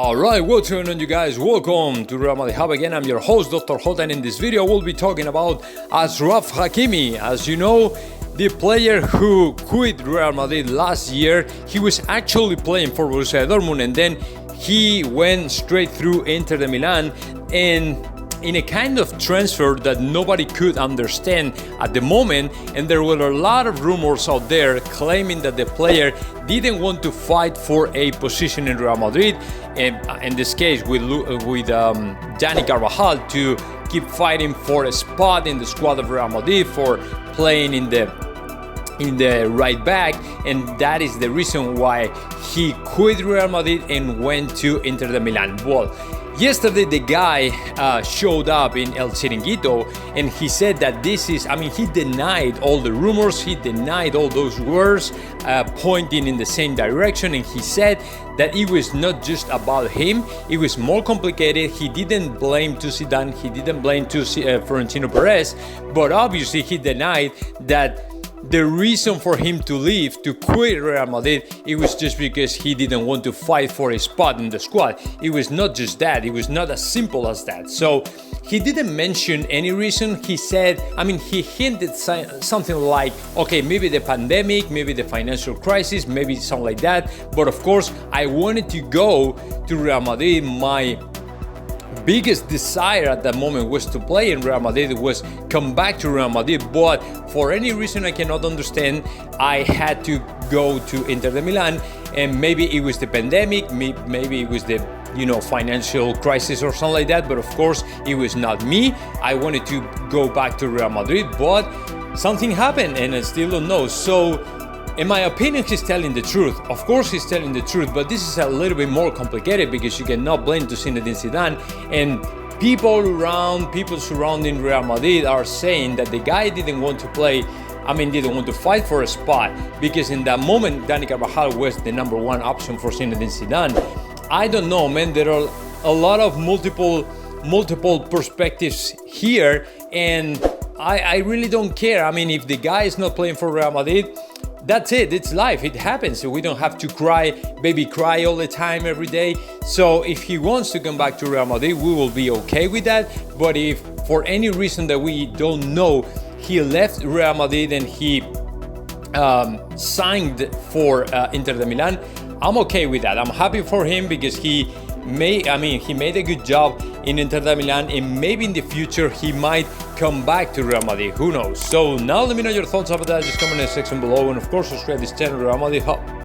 Alright, what's going on, you guys? Welcome to Real Madrid Hub again. I'm your host, Dr. Hot, and in this video we'll be talking about Achraf Hakimi. As you know, the player who quit Real Madrid last year, he was actually playing for Borussia Dortmund, and then he went straight through Inter Milan, and in a kind of transfer that nobody could understand at the moment. And there were a lot of rumors out there claiming that the player didn't want to fight for a position in Real Madrid, and in this case with Dani Carvajal, to keep fighting for a spot in the squad of Real Madrid, for playing in the right back, and that is the reason why he quit Real Madrid and went to Inter Milan. Well, yesterday the guy showed up in El Chiringuito, and he said that he denied all the rumors, he denied all those words pointing in the same direction, and he said that it was not just about him, it was more complicated. He didn't blame to Zidane, he didn't blame to Florentino Perez, but obviously he denied that the reason for him to leave, to quit Real Madrid, it was just because he didn't want to fight for a spot in the squad. It was not just that, it was not as simple as that. So he didn't mention any reason. He said, he hinted something like, okay, maybe the pandemic, maybe the financial crisis, maybe something like that. But of course, I wanted to go to Real Madrid. My biggest desire at that moment was to play in Real Madrid, was come back to Real Madrid, but for any reason I cannot understand, I had to go to Inter Milan, and maybe it was the pandemic, maybe it was the financial crisis or something like that, but of course it was not me. I wanted to go back to Real Madrid, but something happened and I still don't know. So in my opinion, he's telling the truth. Of course he's telling the truth, but this is a little bit more complicated because you cannot blame to Zinedine Zidane, and people surrounding Real Madrid are saying that the guy didn't want to play, didn't want to fight for a spot, because in that moment Dani Carvajal was the number one option for Zinedine Zidane. I don't know, man, there are a lot of multiple perspectives here, and I really don't care. If the guy is not playing for Real Madrid, that's it, it's life, it happens. We don't have to cry all the time, every day. So if he wants to come back to Real Madrid, we will be okay with that. But if for any reason that we don't know, he left Real Madrid and he signed for Inter Milan, I'm okay with that. I'm happy for him because he made a good job in Inter Milan, and maybe in the future he might come back to Real Madrid, who knows. So now let me know your thoughts about that, just comment in the section below, and of course subscribe to this channel, Real Madrid Hub.